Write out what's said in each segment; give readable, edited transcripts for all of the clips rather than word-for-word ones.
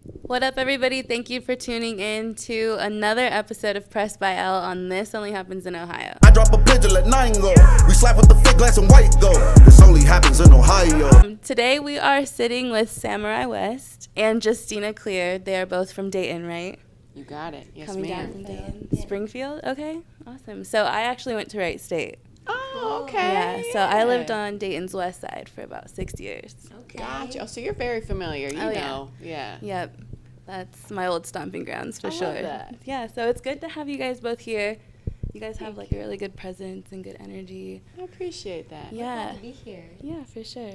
What up, everybody? Thank you for tuning in to another episode of Pressed by Elle on This Only Happens in Ohio. I drop a pigeon, let 9 go. We slap with the fake glass and white go. This only happens in Ohio. Today we are sitting with Samuri West and Justina Clear. They are both from Dayton, right? You got it. Yes, Coming ma'am. down from Dayton. Yeah. Springfield? Okay, awesome. So I actually went to Wright State. Oh, okay. Yeah, so I lived on Dayton's west side for about 6 years. Okay. Gotcha. Oh, so you're very familiar. You know. Yeah. Yep. That's my old stomping grounds for sure. Love that. Yeah, so it's good to have you guys both here. You guys have like a really good presence and good energy. I appreciate that. Yeah. We're glad to be here. Yeah, for sure.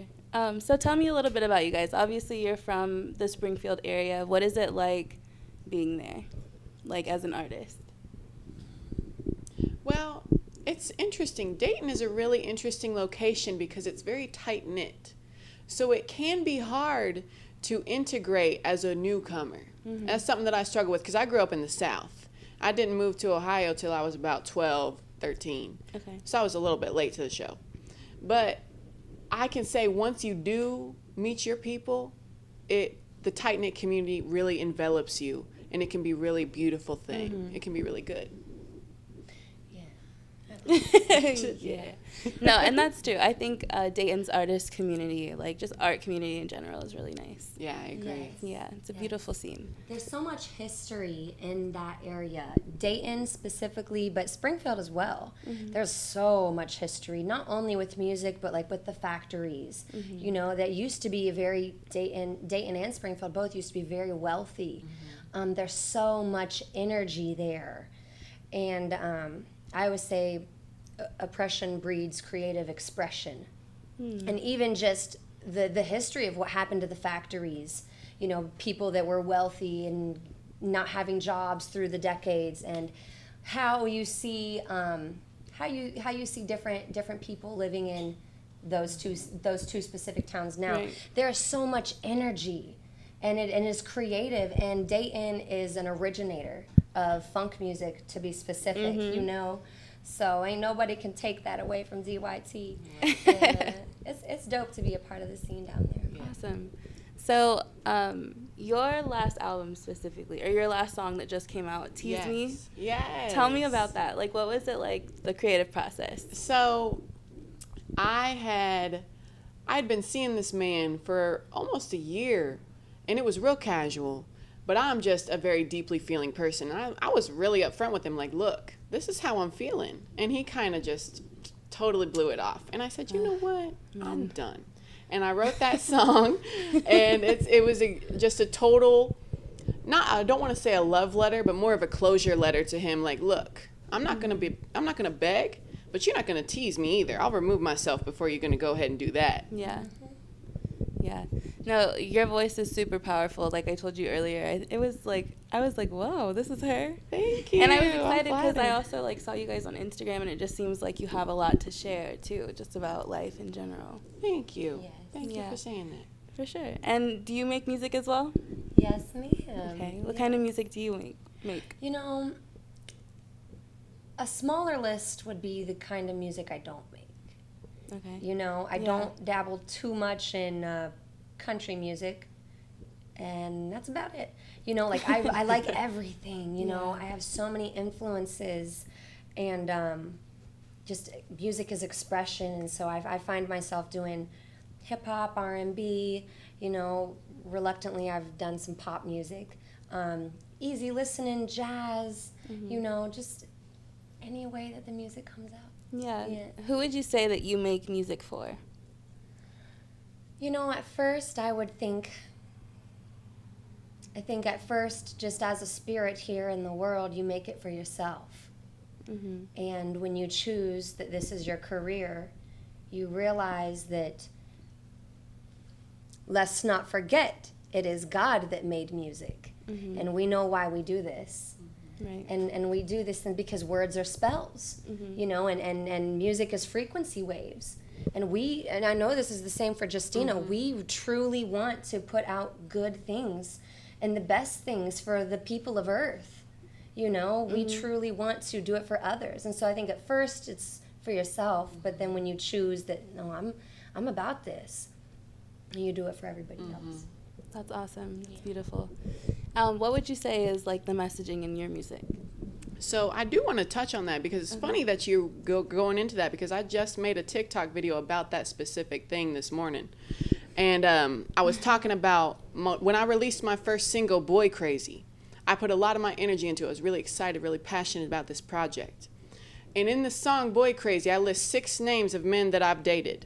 So tell me a little bit about you guys. Obviously, you're from the Springfield area. What is it like being there, like as an artist? Well, it's interesting. Dayton is a really interesting location because it's very tight-knit. So it can be hard to integrate as a newcomer. Mm-hmm. That's something that I struggle with because I grew up in the South. I didn't move to Ohio till I was about 12, 13. Okay. So I was a little bit late to the show. But I can say once you do meet your people, the tight-knit community really envelops you, and it can be a really beautiful thing. Mm-hmm. It can be really good. Yeah. No, and that's true. I think Dayton's artist community, like just art community in general, is really nice. Yeah, I agree. Yes. Yeah, it's a beautiful scene. There's so much history in that area. Dayton specifically, but Springfield as well. Mm-hmm. There's so much history, not only with music, but like with the factories. Mm-hmm. You know, that used to be a very, Dayton and Springfield both used to be very wealthy. Mm-hmm. There's so much energy there. And I always say oppression breeds creative expression. And even just the history of what happened to the factories, you know, people that were wealthy and not having jobs through the decades, and how you see different people living in those two specific towns now. Right. There's so much energy, and it is creative, and Dayton is an originator of funk music, to be specific. Mm-hmm. You know, so ain't nobody can take that away from DYT. And, it's dope to be a part of the scene down there. Yeah. Awesome. So your last album specifically, or your last song that just came out, Tease Me? Yes. Tell me about that. Like, what was it like, the creative process? So I'd been seeing this man for almost a year, and it was real casual. But I'm just a very deeply feeling person. I was really upfront with him, like, look, this is how I'm feeling. And he kind of just totally blew it off. And I said, you know what? I'm done. And I wrote that song, and it was just a total, I don't want to say a love letter, but more of a closure letter to him. Like, look, I'm not going to beg, but you're not going to tease me either. I'll remove myself before you're going to go ahead and do that. Yeah. Yeah. No, your voice is super powerful. Like I told you earlier, I was like, whoa, this is her. Thank you. And I was excited because I also like saw you guys on Instagram, and it just seems like you have a lot to share too, just about life in general. Thank you. Yes. Thank you for saying that. For sure. And do you make music as well? Yes, ma'am. Okay. What kind of music do you make? You know, a smaller list would be the kind of music I don't make. Okay. You know, I don't dabble too much in country music, and that's about it. You know, like I like everything, you know. I have so many influences, and just music is expression, and so I find myself doing hip-hop, R&B, you know. Reluctantly, I've done some pop music, easy listening, jazz, you know, just any way that the music comes out. Yeah. Who would you say that you make music for? You know, at first I think at first, just as a spirit here in the world, you make it for yourself. Mm-hmm. And when you choose that this is your career, you realize that, let's not forget, it is God that made music. Mm-hmm. And we know why we do this. Right. And we do this thing because words are spells, you know, and music is frequency waves. And I know this is the same for Justina, we truly want to put out good things and the best things for the people of Earth. You know, we truly want to do it for others. And so I think at first it's for yourself, but then when you choose that, no, I'm about this, you do it for everybody else. That's awesome. It's beautiful. What would you say is like the messaging in your music? So I do want to touch on that because it's funny that you going into that, because I just made a TikTok video about that specific thing this morning. And I was talking about when I released my first single, Boy Crazy, I put a lot of my energy into it. I was really excited, really passionate about this project. And in the song Boy Crazy, I list 6 names of men that I've dated.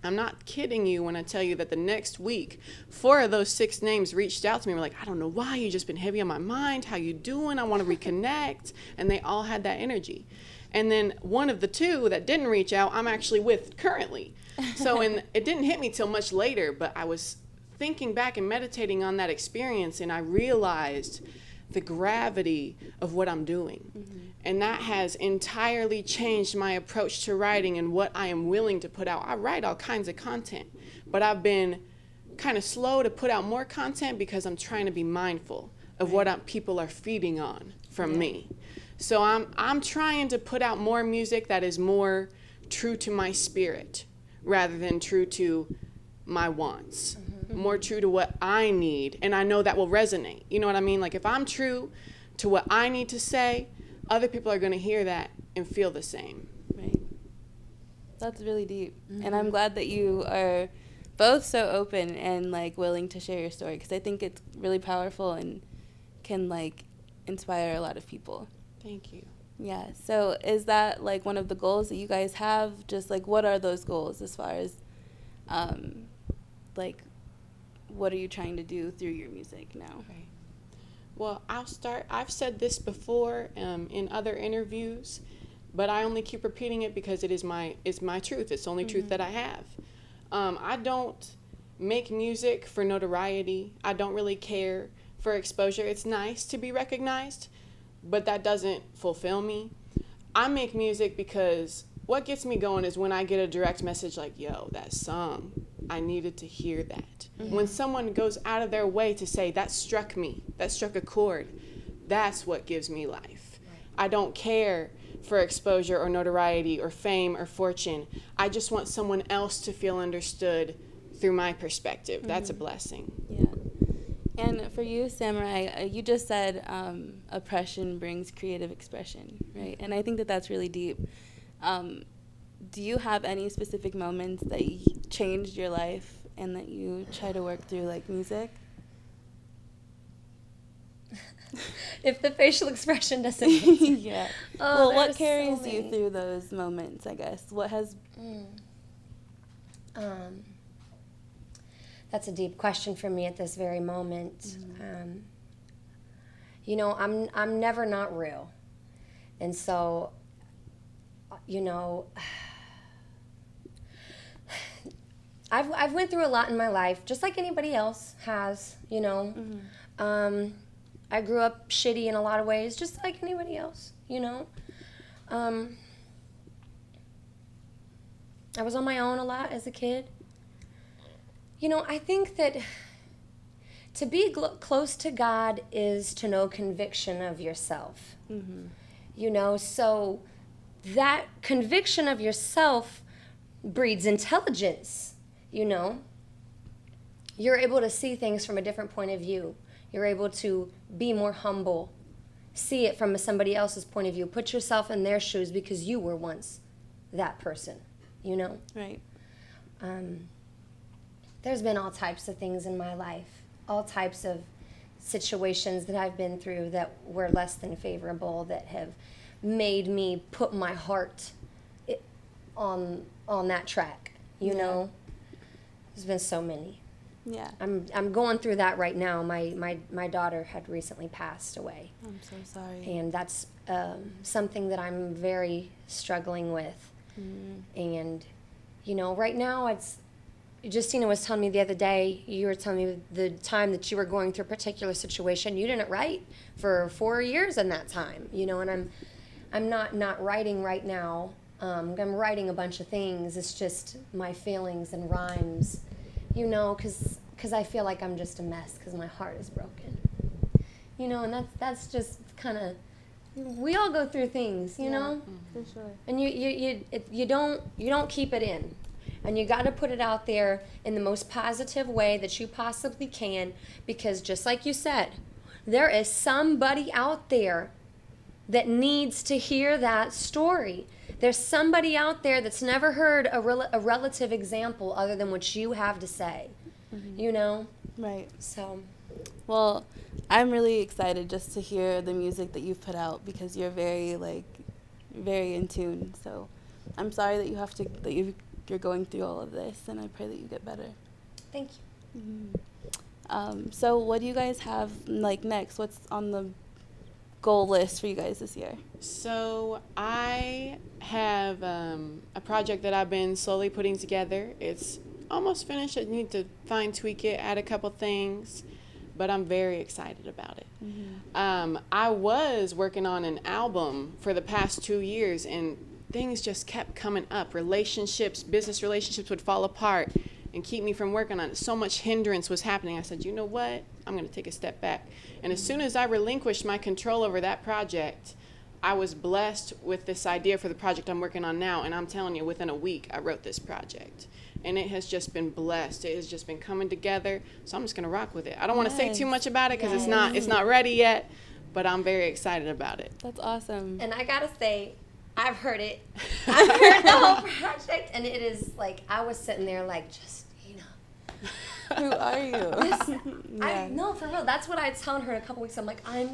I'm not kidding you when I tell you that the next week, 4 of those 6 names reached out to me and were like, I don't know why, you just been heavy on my mind. How you doing? I want to reconnect. And they all had that energy. And then one of the 2 that didn't reach out, I'm actually with currently. So it didn't hit me till much later, but I was thinking back and meditating on that experience, and I realized the gravity of what I'm doing. Mm-hmm. And that has entirely changed my approach to writing and what I am willing to put out. I write all kinds of content, but I've been kind of slow to put out more content because I'm trying to be mindful of what people are feeding on from me. So I'm trying to put out more music that is more true to my spirit rather than true to my wants. Mm-hmm. More true to what I need, and I know that will resonate. You know what I mean? Like if I'm true to what I need to say, other people are going to hear that and feel the same. Right. That's really deep. Mm-hmm. And I'm glad that you are both so open and like willing to share your story, because I think it's really powerful and can like inspire a lot of people. Thank you. Yeah. So is that like one of the goals that you guys have? Just like what are those goals as far as like what are you trying to do through your music now? Right. Well, I'll start. I've said this before in other interviews, but I only keep repeating it because it's my truth. It's the only truth that I have. I don't make music for notoriety. I don't really care for exposure. It's nice to be recognized, but that doesn't fulfill me. I make music because what gets me going is when I get a direct message like, yo, that song, I needed to hear that. Mm-hmm. When someone goes out of their way to say, that struck me, that struck a chord, that's what gives me life. Right. I don't care for exposure or notoriety or fame or fortune. I just want someone else to feel understood through my perspective. Mm-hmm. That's a blessing. Yeah. And for you, Samurai, you just said oppression brings creative expression, right? And I think that that's really deep. Do you have any specific moments that changed your life and that you try to work through, like music? If the facial expression doesn't yeah. Well, what carries you through those moments, I guess? What has... That's a deep question for me at this very moment. Mm-hmm. You know, I'm never not real. And so, you know, I've went through a lot in my life, just like anybody else has, you know. Mm-hmm. I grew up shitty in a lot of ways, just like anybody else, you know. I was on my own a lot as a kid. You know, I think that to be close to God is to know conviction of yourself. Mm-hmm. You know, so that conviction of yourself breeds intelligence, you know. You're able to see things from a different point of view. You're able to be more humble, see it from somebody else's point of view, put yourself in their shoes because you were once that person, you know. Right. There's been all types of things in my life, all types of situations that I've been through that were less than favorable, that have made me put my heart on that track, you know. There's been so many. Yeah. I'm going through that right now. My daughter had recently passed away. I'm so sorry. And that's something that I'm very struggling with. Mm. And, you know, right now it's, Justina was telling me the other day, you were telling me the time that you were going through a particular situation, you didn't write for 4 years in that time, you know, and I'm not writing right now. I'm writing a bunch of things. It's just my feelings and rhymes, you know, because I feel like I'm just a mess because my heart is broken, you know, and that's just kind of, we all go through things, you know, for sure. And you don't keep it in. And you got to put it out there in the most positive way that you possibly can, because just like you said, there is somebody out there that needs to hear that story. There's somebody out there that's never heard a relative example other than what you have to say, you know? Right. So, Well, I'm really excited just to hear the music that you've put out, because you're very in tune. So I'm sorry that you're going through all of this, and I pray that you get better. thank you. So what do you guys have next? What's on the goal list for you guys this year? So I have a project that I've been slowly putting together. It's almost finished. I need to fine tweak it, add a couple things, but I'm very excited about it. I was working on an album for the past 2 years, and things just kept coming up. Business relationships would fall apart and keep me from working on it. So much hindrance was happening. I said, you know what? I'm going to take a step back. And as soon as I relinquished my control over that project, I was blessed with this idea for the project I'm working on now. And I'm telling you, within a week, I wrote this project. And it has just been blessed. It has just been coming together. So I'm just going to rock with it. I don't want to say too much about it because it's not ready yet, but I'm very excited about it. That's awesome. And I gotta say, I've heard it. I've heard the whole project, and it is I was sitting there Justina. Who are you? No, for real. That's what I was telling her in a couple weeks. I'm like, I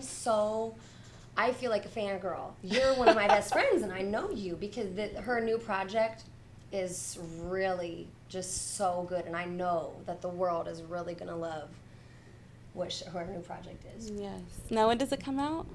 feel like a fangirl. You're one of my best friends, and I know you because her new project is really just so good, and I know that the world is really gonna love what her new project is. Yes. Now, when does it come out?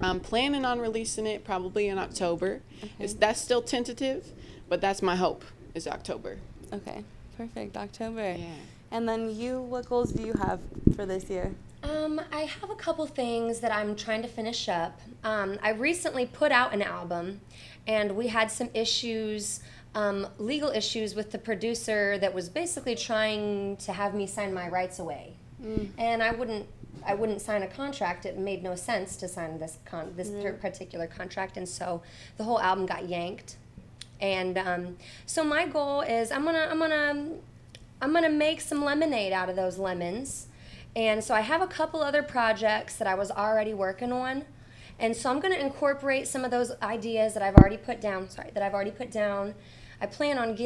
I'm planning on releasing it probably in October. Okay. That's still tentative, but that's my hope, is October. Okay, perfect. October. Yeah. And then what goals do you have for this year? I have a couple things that I'm trying to finish up. I recently put out an album, and we had some issues, legal issues with the producer that was basically trying to have me sign my rights away. And I wouldn't sign a contract. It made no sense to sign this particular contract, and so the whole album got yanked. And so my goal is I'm gonna make some lemonade out of those lemons. And so I have a couple other projects that I was already working on, and so I'm gonna incorporate some of those ideas that I've already put down. I plan on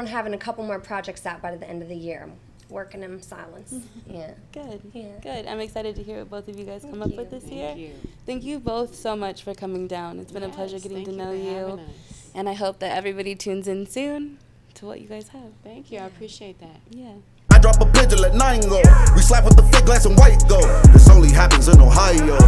having a couple more projects out by the end of the year. Working in silence. Yeah. Good. Yeah. Good. I'm excited to hear what both of you guys come up with this year. Thank you. Thank you both so much for coming down. It's been a pleasure getting to know Thank you for you. having us. And I hope that everybody tunes in soon to what you guys have. Thank you. I appreciate that. Yeah. I drop a pigeon, let 9 go. We slap with the fake glass and white go. This only happens in Ohio.